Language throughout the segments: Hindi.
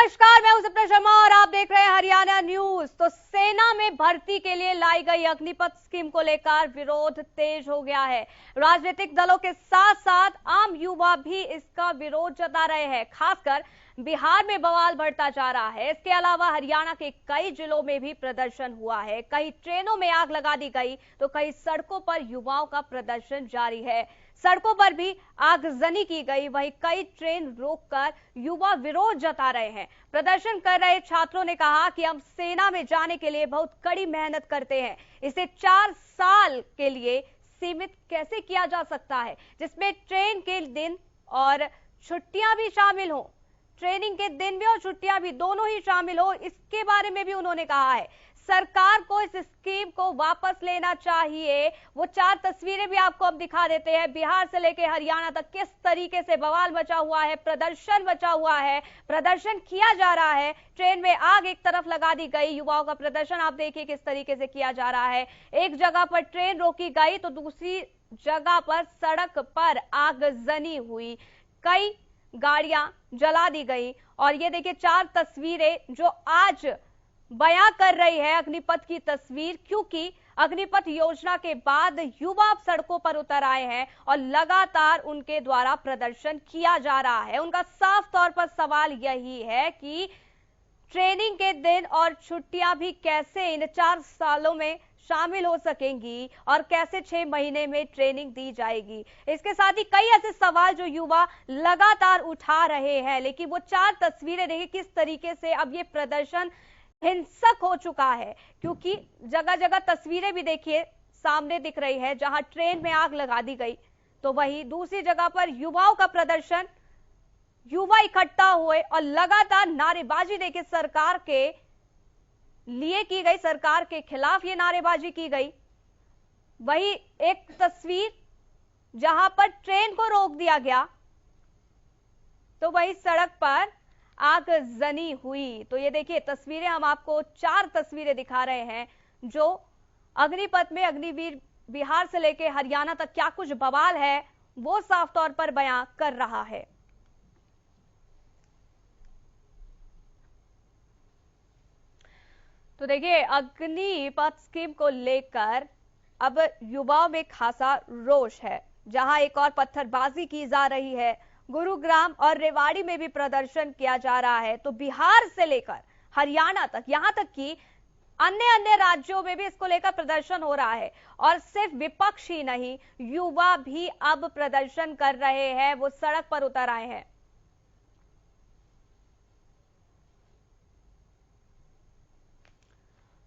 नमस्कार, मैं हूं सपना शर्मा और आप देख रहे हैं हरियाणा न्यूज। तो सेना में भर्ती के लिए लाई गई अग्निपथ स्कीम को लेकर विरोध तेज हो गया है। राजनीतिक दलों के साथ साथ आम युवा भी इसका विरोध जता रहे हैं। खासकर बिहार में बवाल बढ़ता जा रहा है। इसके अलावा हरियाणा के कई जिलों में भी प्रदर्शन हुआ है। कई ट्रेनों में आग लगा दी गई तो कई सड़कों पर युवाओं का प्रदर्शन जारी है। सड़कों पर भी आगजनी की गई, वहीं कई ट्रेन रोककर युवा विरोध जता रहे हैं। प्रदर्शन कर रहे छात्रों ने कहा कि हम सेना में जाने के लिए बहुत कड़ी मेहनत करते हैं, इसे 4 साल के लिए सीमित कैसे किया जा सकता है जिसमें ट्रेन के दिन और छुट्टियां भी शामिल हो, ट्रेनिंग के दिन भी और छुट्टियां भी दोनों ही शामिल हो। इसके बारे में भी उन्होंने कहा है सरकार को इस स्कीम को वापस लेना चाहिए। वो 4 तस्वीरें भी आपको अब दिखा देते हैं। बिहार से लेकर हरियाणा तक किस तरीके से बवाल मचा हुआ है, प्रदर्शन मचा हुआ है, प्रदर्शन किया जा रहा है। ट्रेन में आग एक तरफ लगा दी गई, युवाओं का प्रदर्शन आप देखिए किस तरीके से किया जा रहा है। एक जगह पर ट्रेन रोकी गई तो दूसरी जगह पर सड़क पर आगजनी हुई, कई गाड़ियां जला दी गई। और ये देखिए 4 तस्वीरें जो आज बयां कर रही है अग्निपथ की तस्वीर, क्योंकि अग्निपथ योजना के बाद युवा सड़कों पर उतर आए हैं और लगातार उनके द्वारा प्रदर्शन किया जा रहा है। उनका साफ तौर पर सवाल यही है कि ट्रेनिंग के दिन और छुट्टियां भी कैसे इन 4 सालों में शामिल हो सकेंगी और कैसे 6 महीने में ट्रेनिंग दी जाएगी। इसके साथ ही कई ऐसे सवाल जो युवा लगातार उठा रहे हैं। लेकिन वो 4 तस्वीरें देखिए किस तरीके से अब ये प्रदर्शन हिंसक हो चुका है, क्योंकि जगह जगह तस्वीरें भी देखिए सामने दिख रही है जहां ट्रेन में आग लगा दी गई, तो वहीं दूसरी जगह पर युवाओं का प्रदर्शन, युवा इकट्ठा हुए और लगातार नारेबाजी देखिए सरकार के लिए की गई, सरकार के खिलाफ ये नारेबाजी की गई। वही एक तस्वीर जहां पर ट्रेन को रोक दिया गया तो वही सड़क पर आगजनी हुई। तो ये देखिए तस्वीरें हम आपको 4 तस्वीरें दिखा रहे हैं जो अग्निपथ में अग्निवीर बिहार से लेकर हरियाणा तक क्या कुछ बवाल है वो साफ तौर पर बयां कर रहा है। तो देखिए अग्निपथ स्कीम को लेकर अब युवाओं में खासा रोष है। जहां एक और पत्थरबाजी की जा रही है, गुरुग्राम और रेवाड़ी में भी प्रदर्शन किया जा रहा है, तो बिहार से लेकर हरियाणा तक, यहां तक कि अन्य अन्य राज्यों में भी इसको लेकर प्रदर्शन हो रहा है। और सिर्फ विपक्ष ही नहीं, युवा भी अब प्रदर्शन कर रहे हैं, वो सड़क पर उतर आए हैं।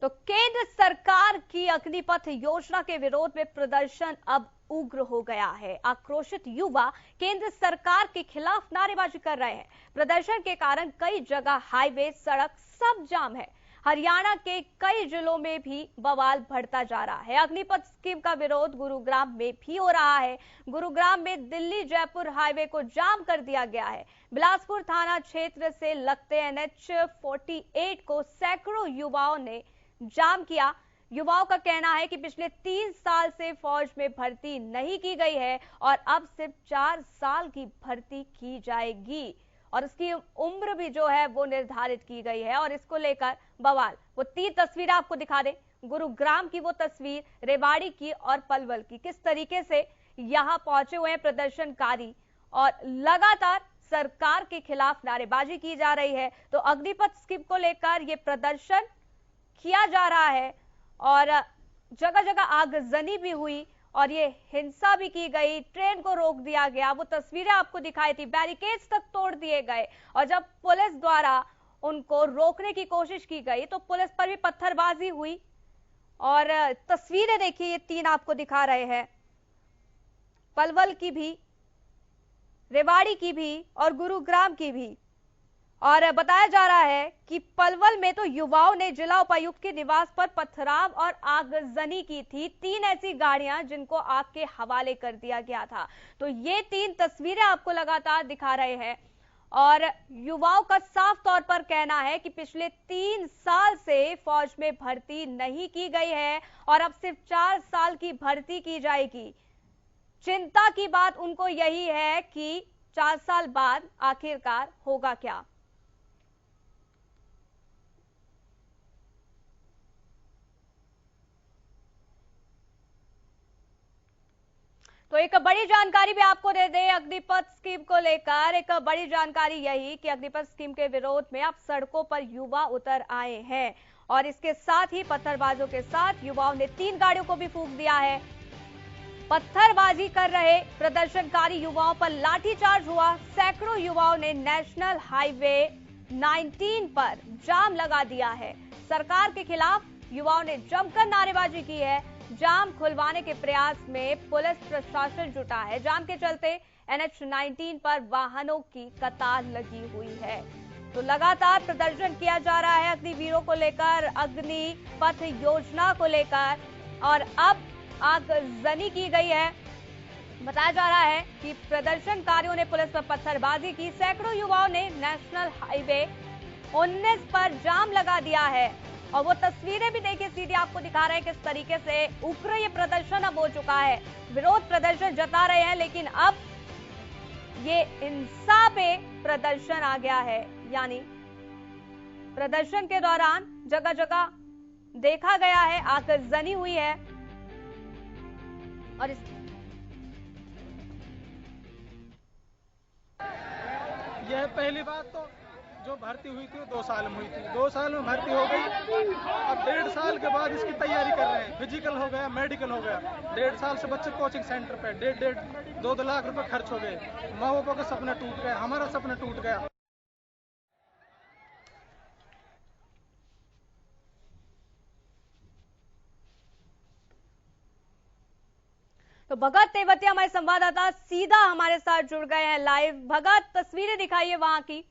तो केंद्र सरकार की अग्निपथ योजना के विरोध में प्रदर्शन अब उग्र हो गया है। आक्रोशित युवा केंद्र सरकार के खिलाफ नारेबाजी कर रहे हैं। प्रदर्शन के कारण कई जगह हाईवे, सड़क सब जाम है। हरियाणा के कई जिलों में भी बवाल बढ़ता जा रहा है। अग्निपथ स्कीम का विरोध गुरुग्राम में भी हो रहा है। गुरुग्राम में दिल्ली जयपुर हाईवे को जाम कर दिया गया है। बिलासपुर थाना क्षेत्र से लगते NH 48 को सैकड़ों युवाओं ने जाम किया। युवाओं का कहना है कि पिछले 3 साल से फौज में भर्ती नहीं की गई है और अब सिर्फ 4 साल की भर्ती की जाएगी और उसकी उम्र भी जो है वो निर्धारित की गई है और इसको लेकर बवाल। वो 3 तस्वीरें आपको दिखा दें, गुरुग्राम की वो तस्वीर, रेवाड़ी की और पलवल की, किस तरीके से यहां पहुंचे हुए हैं प्रदर्शनकारी और लगातार सरकार के खिलाफ नारेबाजी की जा रही है। तो अग्निपथ स्कीम को लेकर ये प्रदर्शन किया जा रहा है और जगह जगह आगजनी भी हुई और ये हिंसा भी की गई, ट्रेन को रोक दिया गया। वो तस्वीरें आपको दिखाई थी, बैरिकेड्स तक तोड़ दिए गए और जब पुलिस द्वारा उनको रोकने की कोशिश की गई तो पुलिस पर भी पत्थरबाजी हुई। और तस्वीरें देखिए, ये 3 आपको दिखा रहे हैं, पलवल की भी, रेवाड़ी की भी और गुरुग्राम की भी। और बताया जा रहा है कि पलवल में तो युवाओं ने जिला उपायुक्त के निवास पर पथराव और आगजनी की थी। 3 ऐसी गाड़ियां जिनको आग के हवाले कर दिया गया था। तो ये 3 तस्वीरें आपको लगातार दिखा रहे हैं और युवाओं का साफ तौर पर कहना है कि पिछले 3 साल से फौज में भर्ती नहीं की गई है और अब सिर्फ 4 साल की भर्ती की जाएगी। चिंता की बात उनको यही है कि 4 साल बाद आखिरकार होगा क्या। तो एक बड़ी जानकारी भी आपको दे दें अग्निपथ स्कीम को लेकर। एक बड़ी जानकारी यही कि अग्निपथ स्कीम के विरोध में अब सड़कों पर युवा उतर आए हैं और इसके साथ ही पत्थरबाजों के साथ युवाओं ने 3 गाड़ियों को भी फूंक दिया है। पत्थरबाजी कर रहे प्रदर्शनकारी युवाओं पर लाठीचार्ज हुआ। सैकड़ों युवाओं ने नेशनल हाईवे 19 पर जाम लगा दिया है। सरकार के खिलाफ युवाओं ने जमकर नारेबाजी की है। जाम खुलवाने के प्रयास में पुलिस प्रशासन जुटा है। जाम के चलते NH 19 पर वाहनों की कतार लगी हुई है। तो लगातार प्रदर्शन किया जा रहा है अग्निवीरों को लेकर, अग्निपथ योजना को लेकर, और अब आगजनी की गई है। बताया जा रहा है कि प्रदर्शनकारियों ने पुलिस पर पत्थरबाजी की। सैकड़ों युवाओं ने नेशनल हाईवे 19 पर जाम लगा दिया है और वो तस्वीरें भी देखिए, सीधे आपको दिखा रहे हैं किस तरीके से उग्र ये प्रदर्शन अब हो चुका है। विरोध प्रदर्शन जता रहे हैं, लेकिन अब ये हिंसा पे प्रदर्शन आ गया है। यानी प्रदर्शन के दौरान जगह जगह देखा गया है आगजनी हुई है। और यह पहली बात तो जो भर्ती हुई थी 2 साल में हुई थी, 2 साल में भर्ती हो गई। अब 1.5 साल के बाद इसकी तैयारी कर रहे हैं। फिजिकल हो गया, मेडिकल हो गया। 1.5 साल से बच्चे कोचिंग सेंटर पे 1.5-2 लाख रुपए खर्च हो गए। माँ बापों के सपने टूट गए, हमारा सपना टूट गया। तो भगत तेवतिया हमारे संवाददाता सीधा हमारे साथ जुड़ गए हैं लाइव। भगत, तस्वीरें दिखाइए वहां की।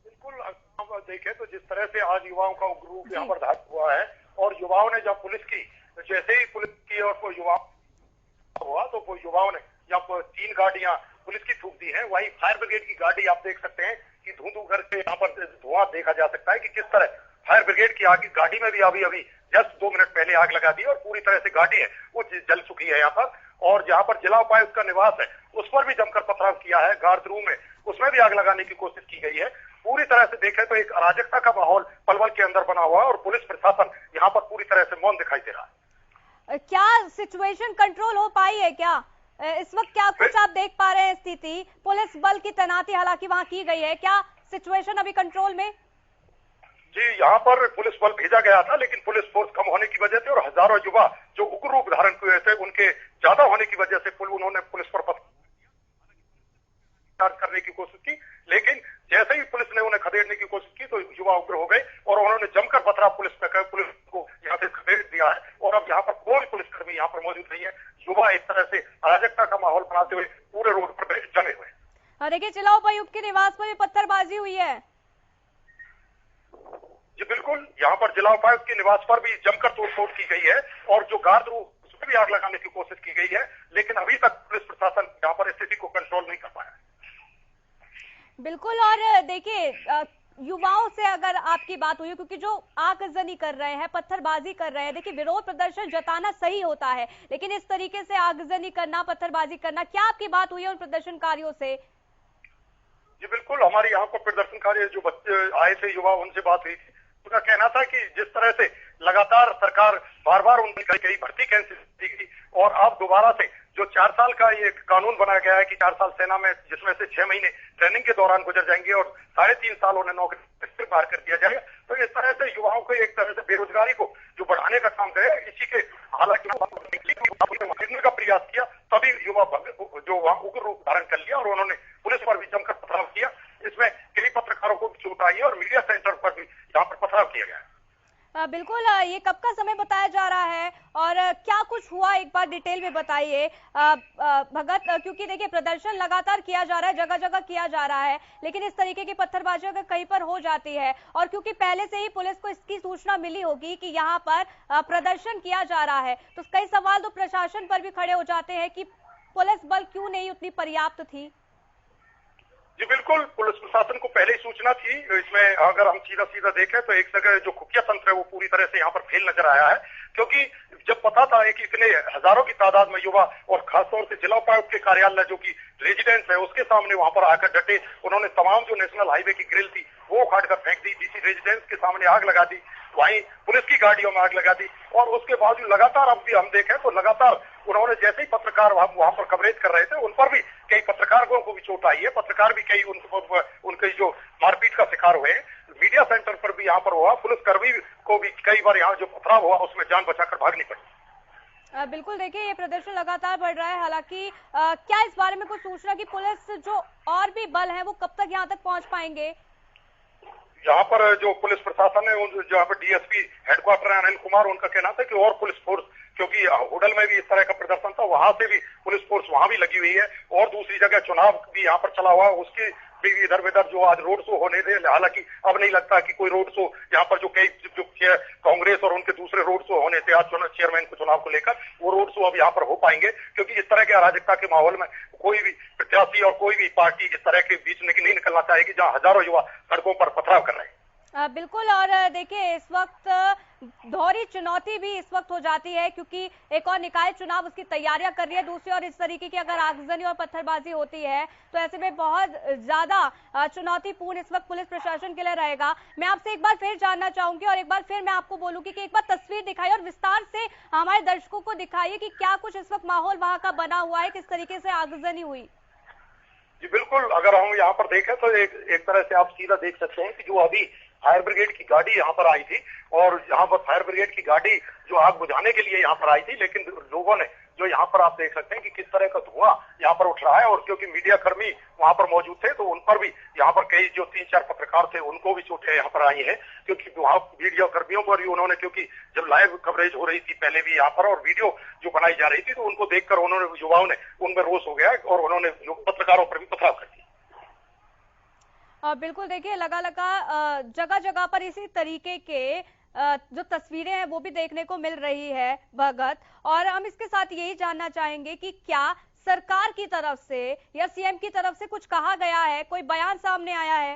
बिल्कुल, आप देखें तो जिस तरह से आज युवाओं का ग्रुप यहाँ पर धार हुआ है और युवाओं ने जब पुलिस की, जैसे ही पुलिस की और कोई युवा हुआ तो वो युवाओं ने जब 3 गाड़ियां पुलिस की फूंक दी है। वही फायर ब्रिगेड की गाड़ी आप देख सकते हैं कि धुआं करके यहाँ पर धुआं देखा जा सकता है कि किस तरह फायर ब्रिगेड की आग गाड़ी में भी अभी जस्ट 2 मिनट पहले आग लगा दी और पूरी तरह से गाड़ी है वो जल चुकी है यहाँ पर। और जहाँ पर जिला उपायुक्त का निवास है उस पर भी जमकर पथराव किया है। गार्ड रूम में उसमें भी आग लगाने की कोशिश की गई है। पूरी तरह से देखें तो एक अराजकता का माहौल पलवल के अंदर बना हुआ है और पुलिस प्रशासन यहाँ पर पूरी तरह से मौन दिखाई दे रहा है। क्या सिचुएशन कंट्रोल हो पाई है क्या इस वक्त? क्या कुछ आप देख पा रहे हैं स्थिति? पुलिस बल की तैनाती हालांकि वहां की गई है, क्या सिचुएशन अभी कंट्रोल में? जी, यहाँ पर पुलिस बल भेजा गया था, लेकिन पुलिस फोर्स कम होने की वजह से और हजारों युवा जो उग्र रूप धारण किए थे उनके ज्यादा होने की वजह से उन्होंने पुलिस पर करने की कोशिश की। लेकिन जैसे ही पुलिस ने उन्हें खदेड़ने की कोशिश की तो युवा उग्र हो गए और उन्होंने जमकर पथराव पुलिस को यहाँ से खदेड़ दिया है। और अब यहाँ पर कोई पुलिसकर्मी यहाँ पर मौजूद नहीं है। युवा इस तरह से अराजकता का माहौल बनाते हुए पूरे रोड पर जमे हुए हैं। देखिए, जिला उपायुक्त के निवास पर भी पत्थरबाजी हुई है। जी बिल्कुल, यहाँ पर जिला उपायुक्त के निवास पर भी जमकर तोड़फोड़ की गई है और जो गार्ड उसमें भी आग लगाने की कोशिश की गई है। लेकिन अभी तक पुलिस प्रशासन यहाँ पर स्थिति को कंट्रोल नहीं कर पाया है। बिल्कुल, और देखिए युवाओं से अगर आपकी बात हुई, क्योंकि जो आगजनी कर रहे हैं, पत्थरबाजी कर रहे हैं, देखिए विरोध प्रदर्शन जताना सही होता है, लेकिन इस तरीके से आगजनी करना, पत्थरबाजी करना, क्या आपकी बात हुई है उन प्रदर्शनकारियों से? जी बिल्कुल, हमारे यहाँ पर प्रदर्शनकारी जो बच्चे आए थे, युवा, उनसे बात हुई थी। उनका कहना था कि जिस तरह से लगातार सरकार बार उनकी कई भर्ती कैंसिल की गई और अब दोबारा से जो 4 साल का ये कानून बनाया गया है कि 4 साल सेना में, जिसमें से 6 महीने ट्रेनिंग के दौरान गुजर जाएंगे और 3.5 साल उन्हें नौकरी से बाहर कर दिया जाएगा। तो इस तरह से युवाओं को एक तरह से बेरोजगारी को जो बढ़ाने का काम करे, इसी के हालांकि का प्रयास किया, तभी युवा जो वहां उग्र रूप धारण कर लिया और उन्होंने पुलिस पर भी जमकर पथराव किया। इसमें कई पत्रकारों को भी चोट आई है और मीडिया सेंटर पर भी यहाँ पर पथराव किया गया है। बिल्कुल, ये कब का समय बताया जा रहा है और क्या कुछ हुआ, एक बार डिटेल में बताइए भगत, क्योंकि देखिए प्रदर्शन लगातार किया जा रहा है, जगह जगह किया जा रहा है, लेकिन इस तरीके की पत्थरबाजी अगर कहीं पर हो जाती है और क्योंकि पहले से ही पुलिस को इसकी सूचना मिली होगी कि यहाँ पर प्रदर्शन किया जा रहा है, तो कई सवाल तो प्रशासन पर भी खड़े हो जाते हैं कि पुलिस बल क्यों नहीं उतनी पर्याप्त थी। जी बिल्कुल, पुलिस प्रशासन को पहले ही सूचना थी। इसमें अगर हम सीधा देखें तो एक जगह जो खुफिया तंत्र है वो पूरी तरह से यहाँ पर फेल नजर आया है, क्योंकि जब पता था कि इतने हजारों की तादाद में युवा और खासतौर से जिला उपायुक्त के कार्यालय जो कि रेजिडेंस है उसके सामने वहां पर आकर डटे, उन्होंने तमाम जो नेशनल हाईवे की ग्रिल थी वो उखाड़ कर फेंक दी, डीसी रेजिडेंस के सामने आग लगा दी, वहीं पुलिस की गाड़ियों में आग लगा दी और उसके बावजूद लगातार अब भी हम देखें तो लगातार उन्होंने जैसे ही पत्रकार वहां पर कवरेज कर रहे थे, उन पर भी कई पत्रकारों को भी चोट आई है। पत्रकार भी कई उनके जो मारपीट का शिकार हुए। मीडिया सेंटर पर भी यहाँ पर हुआ, पुलिसकर्मी को भी कई बार यहाँ जो पथराव हुआ उसमें जान बचाकर भागनी पड़ी। बिल्कुल, देखिए ये प्रदर्शन लगातार बढ़ रहा है। हालांकि क्या इस बारे में कुछ सूचना की पुलिस जो और भी बल है वो कब तक यहाँ तक पहुंच पाएंगे? यहाँ पर जो पुलिस प्रशासन है, जहाँ पर डीएसपी हेडक्वार्टर है अनिल कुमार, उनका कहना था कि और पुलिस फोर्स, क्योंकि होडल में भी इस तरह का प्रदर्शन था, वहां से भी पुलिस फोर्स वहां भी लगी हुई है और दूसरी जगह चुनाव भी यहाँ पर चला हुआ है, उसकी भी इधर उधर जो आज रोड शो होने थे। हालांकि अब नहीं लगता कि कोई रोड शो यहाँ पर जो कई जो कांग्रेस और उनके दूसरे रोड शो होने थे आज चेयरमैन को चुनाव को लेकर, वो रोड शो अब यहाँ पर हो पाएंगे, क्योंकि इस तरह के अराजकता के माहौल में कोई भी प्रत्याशी और कोई भी पार्टी इस तरह के बीच नहीं निकलना चाहेगी जहाँ हजारों युवा सड़कों पर पथराव कर रहे हैं। बिल्कुल, और देखिए इस वक्त दोहरी चुनौती भी इस वक्त हो जाती है, क्योंकि एक और निकाय चुनाव उसकी तैयारियां कर रही है, दूसरी और इस तरीके की अगर आगजनी और पत्थरबाजी होती है तो ऐसे में बहुत ज्यादा चुनौतीपूर्ण इस वक्त पुलिस प्रशासन के लिए रहेगा। मैं आपसे एक बार फिर जानना चाहूंगी और एक बार फिर मैं आपको बोलूंगी कि एक बार तस्वीर दिखाइए और विस्तार से हमारे दर्शकों को दिखाइए कि क्या कुछ इस वक्त माहौल वहां का बना हुआ है, किस तरीके से आगजनी हुई। जी बिल्कुल, अगर हम यहाँ पर देखें तो एक तरह से आप सीधा देख सकते हैं कि जो अभी फायर ब्रिगेड की गाड़ी यहाँ पर आई थी और यहाँ पर फायर ब्रिगेड की गाड़ी जो आग बुझाने के लिए यहाँ पर आई थी, लेकिन लोगों ने जो यहाँ पर आप देख सकते हैं कि किस तरह का धुआं यहाँ पर उठ रहा है, और क्योंकि मीडिया कर्मी वहां पर मौजूद थे तो उन पर भी यहाँ पर कई जो 3-4 पत्रकार थे उनको भी चोटें यहाँ पर आई है, क्योंकि वहाँ मीडिया कर्मियों पर भी उन्होंने, क्योंकि जब लाइव कवरेज हो रही थी पहले भी यहाँ पर और वीडियो जो बनाई जा रही थी, तो उनको देखकर उन्होंने युवाओं ने उनमें रोष हो गया और उन्होंने पत्रकारों पर भी पथराव कर दिया। बिल्कुल, देखिए लगा जगह जगह पर इसी तरीके के जो तस्वीरें हैं वो भी देखने को मिल रही है भगत। और हम इसके साथ यही जानना चाहेंगे कि क्या सरकार की तरफ से या सीएम की तरफ से कुछ कहा गया है, कोई बयान सामने आया है?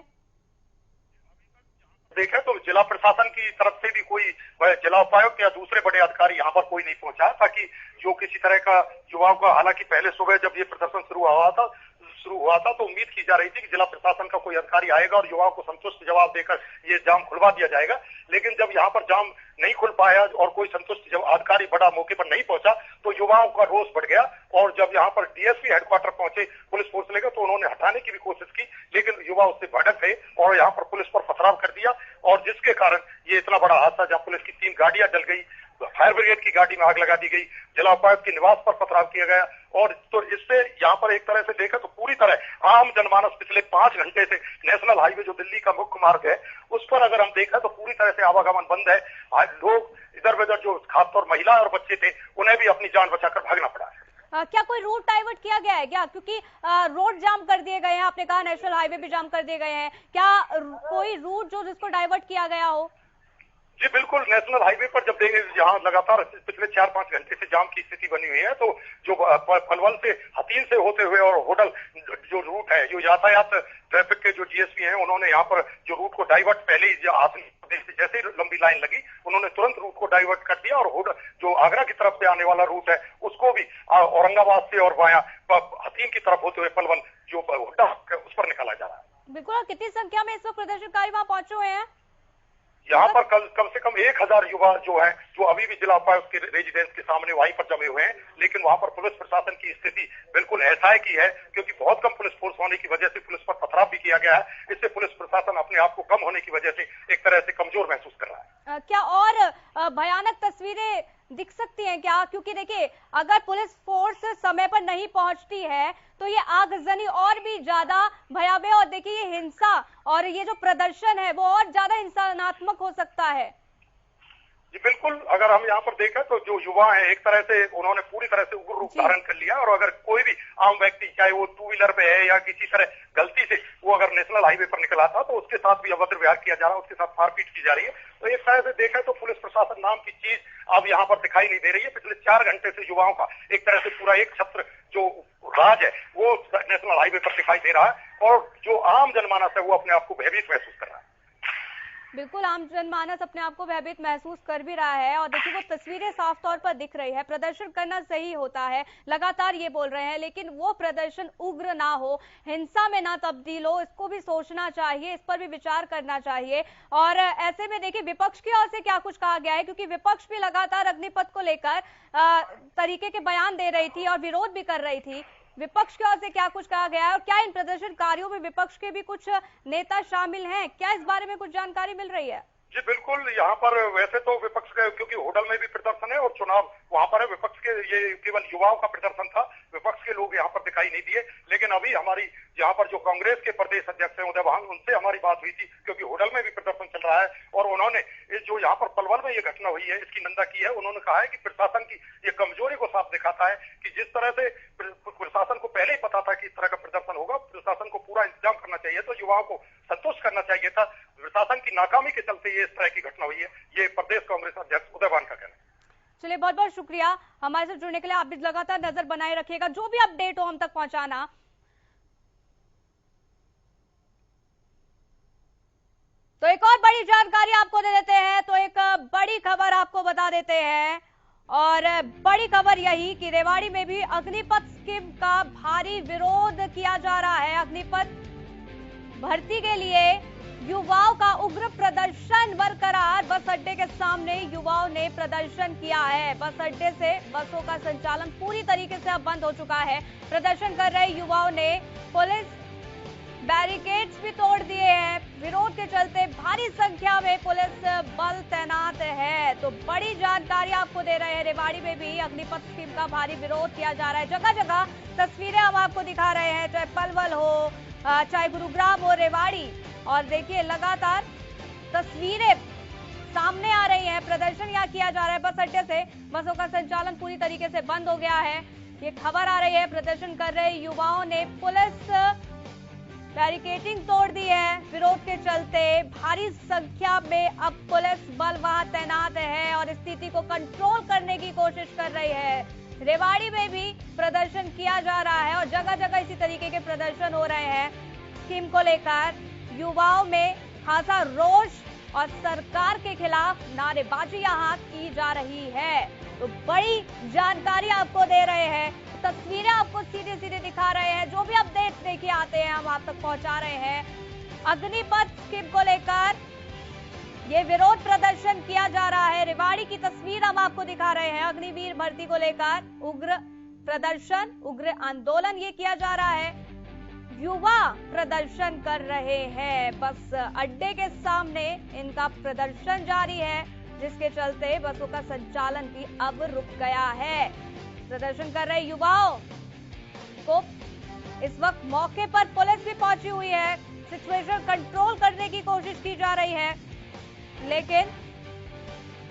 देखें तो जिला प्रशासन की तरफ से भी कोई जिला उपायुक्त या दूसरे बड़े अधिकारी यहाँ पर कोई नहीं पहुंचा, ताकि जो किसी तरह का युवाओं का, हालांकि पहले सुबह जब ये प्रदर्शन शुरू हुआ था तो उम्मीद की जा रही थी कि जिला प्रशासन का कोई अधिकारी आएगा और युवाओं को संतुष्ट जवाब देकर ये जाम खुलवा दिया जाएगा, लेकिन जब यहाँ पर जाम नहीं खुल पाया और कोई संतुष्ट जब अधिकारी बड़ा मौके पर नहीं पहुंचा तो युवाओं का रोष बढ़ गया। और जब यहाँ पर डीएसपी हेडक्वार्टर पहुंचे पुलिस फोर्स लेकर तो उन्होंने हटाने की भी कोशिश की, लेकिन युवा उससे भड़क गए और यहाँ पर पुलिस पर पथराव कर दिया, और जिसके कारण ये इतना बड़ा हादसा, जहाँ पुलिस की 3 गाड़ियां जल गई, फायर ब्रिगेड की गाड़ी में आग लगा दी गई, जिला उपायुक्त के निवास पर पथराव किया गया। और तो इससे यहाँ पर एक तरह से देखा तो पूरी तरह आम जनमानस पिछले 5 घंटे से नेशनल हाईवे जो दिल्ली का मुख्य मार्ग है उस पर अगर हम देखा तो पूरी तरह से आवागमन बंद है। आज लोग इधर उधर जो खासतौर महिला और बच्चे थे उन्हें भी अपनी जान बचाकर भागना पड़ा है। क्या कोई रूट डाइवर्ट किया गया है क्या? क्योंकि रोड जाम कर दिए गए हैं, आपने कहा नेशनल हाईवे भी जाम कर दिए गए हैं, क्या कोई रूट जो जिसको डाइवर्ट किया गया हो? जी बिल्कुल, नेशनल हाईवे पर जब देखें यहाँ लगातार पिछले 4-5 घंटे से जाम की स्थिति बनी हुई है, तो जो पलवल से हतीन से होते हुए और होडल जो रूट है, जो यातायात ट्रैफिक के जो जीएसपी हैं उन्होंने यहाँ पर जो रूट को डाइवर्ट, पहले ही जैसे ही लंबी लाइन लगी उन्होंने तुरंत रूट को डाइवर्ट कर दिया और जो आगरा की तरफ से आने वाला रूट है उसको भी औरंगाबाद से और वाया हतीन की तरफ होते हुए पलवल जो होडा उस पर निकाला जा रहा है। बिल्कुल, और कितनी संख्या में इस वक्त प्रदर्शनकारी वहां पहुंचे हुए हैं? यहाँ पर कम से कम 1000 युवा जो है जो अभी भी जिला उपायुक्त के रेजिडेंस के सामने वहीं पर जमे हुए हैं, लेकिन वहां पर पुलिस प्रशासन की स्थिति बिल्कुल ऐसा है की है, क्योंकि बहुत कम पुलिस फोर्स होने की वजह से पुलिस पर पथराव भी किया गया है। इससे पुलिस प्रशासन अपने आप को कम होने की वजह से एक तरह से कमजोर महसूस कर रहा है। क्या और भयानक तस्वीरें दिख सकती हैं क्या? क्योंकि देखिए अगर पुलिस फोर्स समय पर नहीं पहुंचती है तो ये आगजनी और भी ज्यादा भयावह, और देखिए ये हिंसा और ये जो प्रदर्शन है वो और ज्यादा हिंसात्मक हो सकता है। जी बिल्कुल, अगर हम यहाँ पर देखें तो जो युवा हैं एक तरह से उन्होंने पूरी तरह से उग्र रूप धारण कर लिया, और अगर कोई भी आम व्यक्ति चाहे वो 2 व्हीलर पे है या किसी तरह गलती से वो अगर नेशनल हाईवे पर निकला था तो उसके साथ भी अभद्र व्यवहार किया जा रहा है, उसके साथ मारपीट की जा रही है। तो एक तरह से देखा तो पुलिस प्रशासन नाम की चीज अब यहाँ पर दिखाई नहीं दे रही है। पिछले 4 घंटे से युवाओं का एक तरह से पूरा एक छत्र जो राज है वो नेशनल हाईवे पर दिखाई दे रहा है, और जो आम जनमानस है वो अपने आप को भयभीत महसूस कर रहा है। बिल्कुल, आम जनमानस अपने आप को भयभीत महसूस कर भी रहा है और देखिए वो तस्वीरें साफ तौर पर दिख रही है। प्रदर्शन करना सही होता है, लगातार ये बोल रहे हैं, लेकिन वो प्रदर्शन उग्र ना हो, हिंसा में ना तब्दील हो, इसको भी सोचना चाहिए, इस पर भी विचार करना चाहिए। और ऐसे में देखिए विपक्ष की ओर से क्या कुछ कहा गया है, क्योंकि विपक्ष भी लगातार अग्निपथ को लेकर तरीके के बयान दे रही थी और विरोध भी कर रही थी। विपक्ष की ओर से क्या कुछ कहा गया है और क्या इन प्रदर्शनकारियों में विपक्ष के भी कुछ नेता शामिल हैं? क्या इस बारे में कुछ जानकारी मिल रही है? जी बिल्कुल, यहाँ पर वैसे तो विपक्ष के, क्योंकि होटल में भी प्रदर्शन है और चुनाव वहाँ पर है, विपक्ष के ये केवल युवाओं का प्रदर्शन था, विपक्ष के लोग यहाँ पर दिखाई नहीं दिए। लेकिन अभी हमारी यहाँ पर जो कांग्रेस के प्रदेश अध्यक्ष हैं उदय भान, उनसे हमारी बात हुई थी, क्योंकि होटल में भी प्रदर्शन चल रहा है और उन्होंने जो यहाँ पर पलवल में ये घटना हुई है इसकी निंदा की है। उन्होंने कहा है कि प्रशासन की ये कमजोरी को साफ दिखाता है कि जिस तरह से प्रशासन को पहले ही पता था कि इस तरह का प्रदर्शन होगा, प्रशासन को पूरा इंतजाम करना चाहिए, तो युवाओं को संतुष्ट करना चाहिए था। प्रशासन की नाकामी के चलते ये इस तरह की घटना हुई है, ये प्रदेश कांग्रेस अध्यक्ष उदय भान का कहना है। चलिए, बहुत बहुत शुक्रिया हमारे साथ जुड़ने के लिए। आप भी लगातार नजर बनाए रखिएगा, जो भी अपडेट हो हम तक पहुंचाना। तो एक और बड़ी जानकारी आपको दे देते हैं, तो एक बड़ी खबर आपको बता देते हैं और बड़ी खबर यही कि रेवाड़ी में भी अग्निपथ स्कीम का भारी विरोध किया जा रहा है। अग्निपथ भर्ती के लिए युवाओं का उग्र प्रदर्शन बरकरार। बस अड्डे के सामने युवाओं ने प्रदर्शन किया है। बस अड्डे से बसों का संचालन पूरी तरीके से अब बंद हो चुका है। प्रदर्शन कर रहे युवाओं ने पुलिस बैरिकेड्स भी तोड़ दिए हैं। विरोध के चलते भारी संख्या में पुलिस बल तैनात है। तो बड़ी जानकारी आपको दे रहे हैं, रेवाड़ी में भी अग्निपथ स्कीम का भारी विरोध किया जा रहा है। जगह जगह तस्वीरें हम आपको दिखा रहे हैं, चाहे पलवल हो, चाहे गुरुग्राम हो, रेवाड़ी, और देखिए लगातार तस्वीरें सामने आ रही हैं। प्रदर्शन यहाँ किया जा रहा है। बस अड्डे से बसों का संचालन पूरी तरीके से बंद हो गया है, ये खबर आ रही है। प्रदर्शन कर रहे युवाओं ने पुलिस बैरिकेडिंग तोड़ दी है। विरोध के चलते भारी संख्या में अब पुलिस बल वहां तैनात है और स्थिति को कंट्रोल करने की कोशिश कर रही है। रेवाड़ी में भी प्रदर्शन किया जा रहा है और जगह जगह इसी तरीके के प्रदर्शन हो रहे हैं। स्कीम को लेकर युवाओं में खासा रोष और सरकार के खिलाफ नारेबाजी यहाँ की जा रही है। तो बड़ी जानकारी आपको दे रहे हैं, तस्वीरें आपको सीधे सीधे दिखा रहे हैं। जो भी अपडेट देखिए आते हैं हम आप तक पहुंचा रहे हैं। अग्निपथ स्कीम को लेकर ये विरोध प्रदर्शन किया जा रहा है। रेवाड़ी की तस्वीर हम आपको दिखा रहे हैं। अग्निवीर भर्ती को लेकर उग्र प्रदर्शन, उग्र आंदोलन ये किया जा रहा है। युवा प्रदर्शन कर रहे हैं। बस अड्डे के सामने इनका प्रदर्शन जारी है, जिसके चलते बसों का संचालन भी अब रुक गया है। प्रदर्शन कर रहे युवाओं को इस वक्त मौके पर पुलिस भी पहुंची हुई है। सिचुएशन कंट्रोल करने की कोशिश की जा रही है, लेकिन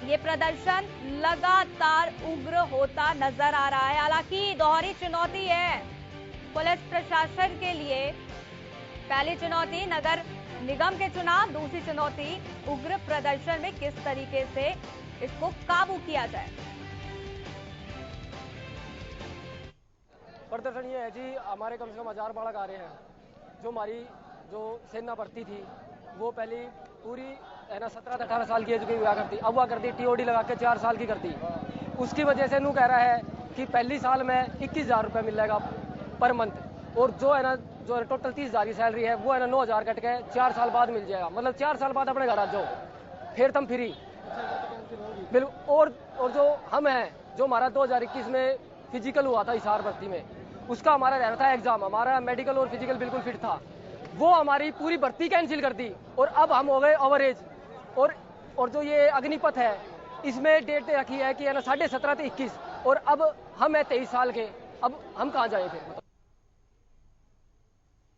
ये प्रदर्शन लगातार उग्र होता नजर आ रहा है। हालांकि दोहरी चुनौती है पुलिस प्रशासन के लिए। पहली चुनौती नगर निगम के चुनाव, दूसरी चुनौती उग्र प्रदर्शन में किस तरीके से इसको काबू किया जाए। प्रदर्शन ये है जी, हमारे कम से कम 1000 बालक आ रहे हैं। जो हमारी जो सेना भर्ती थी वो पहली पूरी है ना 17 से 18 साल की एज की हुआ करती, अब हुआ करती टीओडी लगा के 4 साल की करती। उसकी वजह से नू कह रहा है कि पहली साल में 21,000 रुपये मिल जाएगा पर मंथ, और जो है ना टोटल 30,000 की सैलरी है वो है ना 9,000 कट के 4 साल बाद मिल जाएगा। मतलब 4 साल बाद अपने घर आ जाओ, फिर तुम फ्री बिल्कुल। और जो हम हैं, जो हमारा 2021 में फिजिकल हुआ था हिसार भर्ती में, उसका हमारा रहना था एग्जाम, हमारा मेडिकल और फिजिकल बिल्कुल फिट था, वो हमारी पूरी भर्ती कैंसिल कर दी और अब हम हो गए ओवरेज। और जो ये अग्निपथ है इसमें डेट रखी है कि है ना 17.5 से 21, और अब हम है 23 साल के, अब हम कहाँ जाए फिर।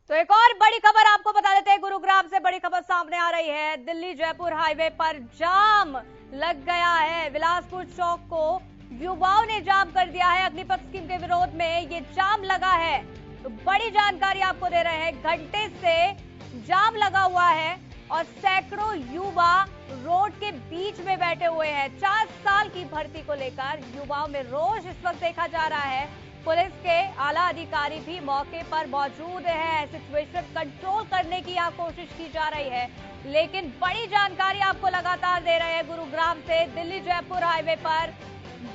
तो एक और बड़ी खबर आपको बता देते हैं, गुरुग्राम से बड़ी खबर सामने आ रही है। दिल्ली जयपुर हाईवे पर जाम लग गया है। बिलासपुर चौक को युवाओं ने जाम कर दिया है। अग्निपथ स्कीम के विरोध में ये जाम लगा है। तो बड़ी जानकारी आपको दे रहे हैं, घंटे से जाम लगा हुआ है और सैकड़ों युवा रोड के बीच में बैठे हुए हैं। 4 साल की भर्ती को लेकर युवाओं में रोष इस वक्त देखा जा रहा है। पुलिस के आला अधिकारी भी मौके पर मौजूद हैं। सिचुएशन कंट्रोल करने की यहाँ कोशिश की जा रही है, लेकिन बड़ी जानकारी आपको लगातार दे रहे हैं। गुरुग्राम से दिल्ली जयपुर हाईवे पर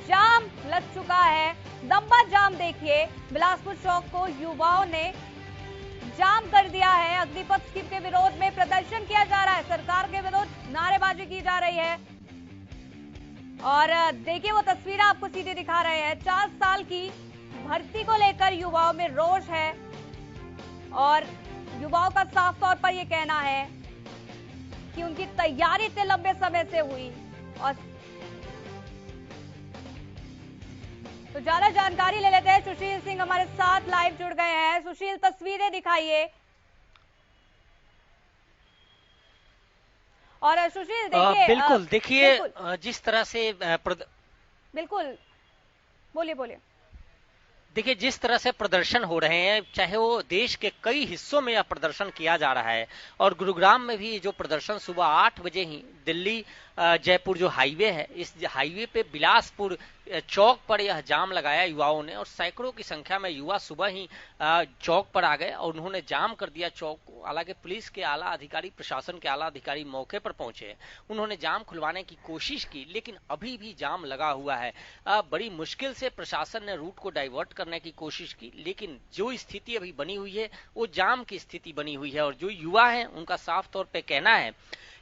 जाम लग चुका है, लंबा जाम देखिए। बिलासपुर चौक को युवाओं ने जाम कर दिया है। अग्निपथ स्कीम के विरोध में प्रदर्शन किया जा रहा है, सरकार के विरोध नारेबाजी की जा रही है। और देखिए वो तस्वीर आपको सीधे दिखा रहे हैं। 4 साल की भर्ती को लेकर युवाओं में रोष है और युवाओं का साफ तौर पर यह कहना है कि उनकी तैयारी इतने लंबे समय से हुई। और तो ज्यादा जानकारी ले लेते हैं। सुशील सिंह हमारे साथ लाइव जुड़ गए हैं। सुशील, तस्वीरें दिखाइए। और सुशील देखिए, बिल्कुल देखिए जिस तरह से बिल्कुल बोलिए। देखिए जिस तरह से प्रदर्शन हो रहे हैं, चाहे वो देश के कई हिस्सों में यह प्रदर्शन किया जा रहा है, और गुरुग्राम में भी जो प्रदर्शन सुबह 8 बजे ही दिल्ली जयपुर जो हाईवे है, इस हाईवे पे बिलासपुर चौक पर यह जाम लगाया युवाओं ने, और सैकड़ों की संख्या में युवा सुबह ही चौक पर आ गए और उन्होंने जाम कर दिया चौक को। हालांकि पुलिस के आला अधिकारी, प्रशासन के आला अधिकारी मौके पर पहुंचे, उन्होंने जाम खुलवाने की कोशिश की, लेकिन अभी भी जाम लगा हुआ है। बड़ी मुश्किल से प्रशासन ने रूट को डाइवर्ट करने की कोशिश की, लेकिन जो स्थिति अभी बनी हुई है वो जाम की स्थिति बनी हुई है। और जो युवा हैं उनका साफ तौर पे कहना है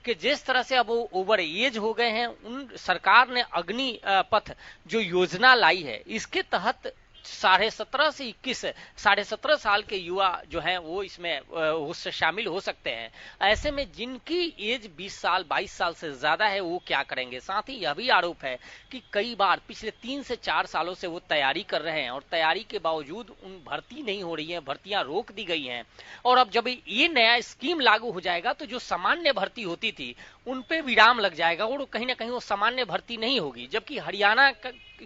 कि जिस तरह से अब वो ओवर एज हो गए हैं, उन सरकार ने अग्नि पथ जो योजना लाई है, इसके तहत 17.5 से 21 17.5 साल के युवा जो हैं वो इसमें उससे शामिल हो सकते हैं। ऐसे में जिनकी एज 20 साल 22 साल से ज्यादा है वो क्या करेंगे। साथ ही यह भी आरोप है कि कई बार पिछले 3 से 4 सालों से वो तैयारी कर रहे हैं और तैयारी के बावजूद उन भर्ती नहीं हो रही है, भर्तियां रोक दी गई हैं। और अब जब ये नया स्कीम लागू हो जाएगा तो जो सामान्य भर्ती होती थी उन पे विराम लग जाएगा और कहीं ना कहीं वो सामान्य भर्ती नहीं होगी। जबकि हरियाणा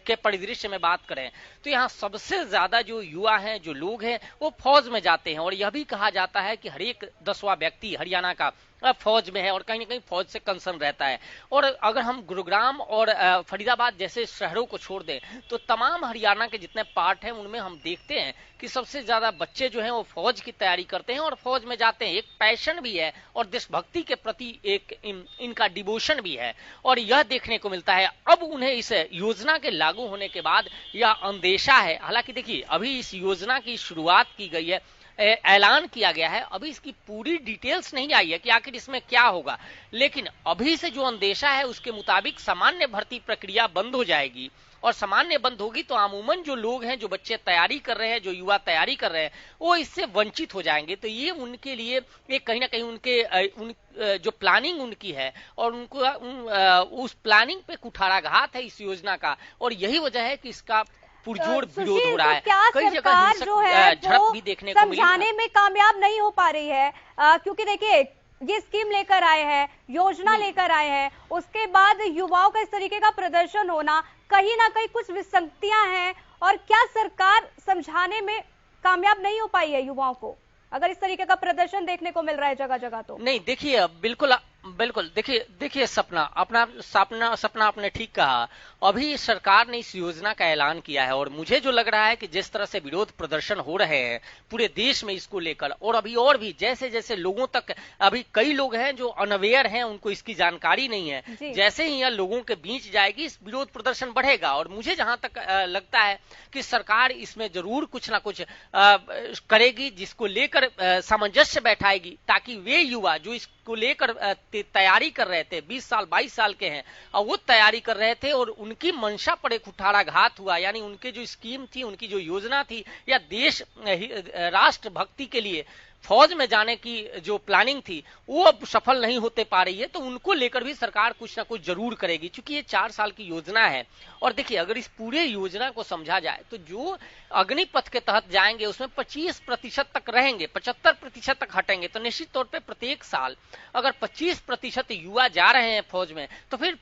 के परिदृश्य में बात करें तो यहाँ सबसे ज्यादा जो युवा हैं, जो लोग हैं, वो फौज में जाते हैं। और यह भी कहा जाता है कि हर एक 10वां व्यक्ति हरियाणा का फौज में है और कहीं ना कहीं फौज से कंसर्न रहता है। और अगर हम गुरुग्राम और फरीदाबाद जैसे शहरों को छोड़ दें तो तमाम हरियाणा के जितने पार्ट हैं उनमें हम देखते हैं कि सबसे ज्यादा बच्चे जो हैं वो फौज की तैयारी करते हैं और फौज में जाते हैं। एक पैशन भी है और देशभक्ति के प्रति एक इनका डिवोशन भी है, और यह देखने को मिलता है। अब उन्हें इस योजना के लागू होने के बाद यह अंदेशा है। हालांकि देखिए अभी इस योजना की शुरुआत की गई है, ऐलान किया गया है, अभी इसकी पूरी डिटेल्स नहीं आई है कि आखिर इसमें क्या होगा, लेकिन अभी से जो अंदेशा है उसके मुताबिक सामान्य भर्ती प्रक्रिया बंद हो जाएगी। और सामान्य बंद होगी तो अमूमन जो लोग हैं, जो बच्चे तैयारी कर रहे हैं, जो युवा तैयारी कर रहे हैं, वो इससे वंचित हो जाएंगे। तो ये उनके लिए एक कहीं ना कहीं उनके जो प्लानिंग उनकी है और उनको उस प्लानिंग पे कुठाराघात है इस योजना का, और यही वजह है कि इसका पुरजोर विरोध हो रहा है। कई जगह झड़प भी देखने को मिली, समझाने में कामयाब नहीं हो पा रही है, क्योंकि देखिए ये स्कीम लेकर आए हैं, योजना लेकर आए हैं, उसके बाद युवाओं का इस तरीके का प्रदर्शन होना, कहीं ना कहीं कुछ विसंगतियां हैं। और क्या सरकार समझाने में कामयाब नहीं हो पाई है युवाओं को, अगर इस तरीके का प्रदर्शन देखने को मिल रहा है जगह जगह? तो नहीं, देखिए बिल्कुल देखिए सपना आपने ठीक कहा। अभी सरकार ने इस योजना का ऐलान किया है और मुझे जो लग रहा है कि जिस तरह से विरोध प्रदर्शन हो रहे हैं पूरे देश में इसको लेकर, और अभी और भी जैसे जैसे लोगों तक, अभी कई लोग हैं जो अनअवेयर हैं, उनको इसकी जानकारी नहीं है, जैसे ही यह लोगों के बीच जाएगी इस विरोध प्रदर्शन बढ़ेगा। और मुझे जहां तक लगता है कि सरकार इसमें जरूर कुछ ना कुछ करेगी, जिसको लेकर सामंजस्य बैठाएगी, ताकि वे युवा जो इसको लेकर तैयारी कर रहे थे, 20 साल 22 साल के हैं और वो तैयारी कर रहे थे और उनकी मंशा पर एक कुठाराघात हुआ, यानी उनके जो स्कीम थी, उनकी जो योजना थी, या देश राष्ट्र भक्ति के लिए फौज में जाने की जो प्लानिंग थी वो अब सफल नहीं होते पा रही है, तो उनको लेकर भी सरकार कुछ ना कुछ जरूर करेगी, क्योंकि ये 4 साल की योजना है। और देखिए अगर इस पूरे योजना को समझा जाए तो जो अग्निपथ के तहत जाएंगे उसमें 25% तक रहेंगे, 75% तक हटेंगे। तो निश्चित तौर पे प्रत्येक साल अगर 25% युवा जा रहे हैं फौज में, तो फिर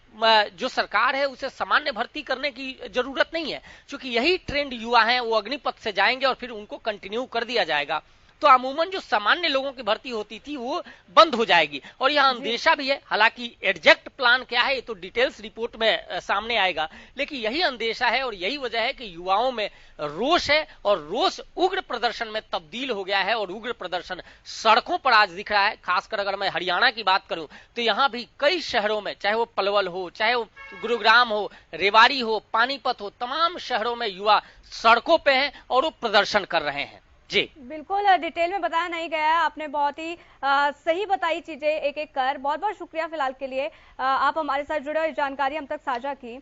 जो सरकार है उसे सामान्य भर्ती करने की जरूरत नहीं है, क्योंकि यही ट्रेंड युवा है वो अग्निपथ से जाएंगे और फिर उनको कंटिन्यू कर दिया जाएगा। तो अमूमन जो सामान्य लोगों की भर्ती होती थी वो बंद हो जाएगी। और यह अंदेशा भी है, हालांकि एग्जैक्ट प्लान क्या है ये तो डिटेल्स रिपोर्ट में सामने आएगा, लेकिन यही अंदेशा है और यही वजह है कि युवाओं में रोष है और रोष उग्र प्रदर्शन में तब्दील हो गया है और उग्र प्रदर्शन सड़कों पर आज दिख रहा है। खासकर अगर मैं हरियाणा की बात करूं तो यहां भी कई शहरों में, चाहे वो पलवल हो, चाहे वो गुरुग्राम हो, रेवाड़ी हो, पानीपत हो, तमाम शहरों में युवा सड़कों पे हैं और वो प्रदर्शन कर रहे हैं। जी बिल्कुल, डिटेल में बताया नहीं गया है, आपने बहुत ही सही बताई चीजें एक एक कर। बहुत बहुत शुक्रिया फिलहाल के लिए, आप हमारे साथ जुड़े और जानकारी हम तक साझा की।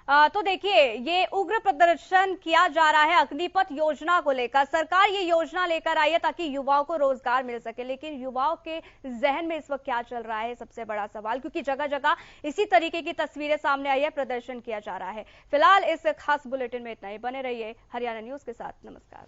तो देखिए, ये उग्र प्रदर्शन किया जा रहा है अग्निपथ योजना को लेकर। सरकार ये योजना लेकर आई है ताकि युवाओं को रोजगार मिल सके, लेकिन युवाओं के जहन में इस वक्त क्या चल रहा है सबसे बड़ा सवाल, क्योंकि जगह जगह इसी तरीके की तस्वीरें सामने आई है, प्रदर्शन किया जा रहा है। फिलहाल इस खास बुलेटिन में इतना ही। बने रहिए हरियाणा न्यूज के साथ। नमस्कार।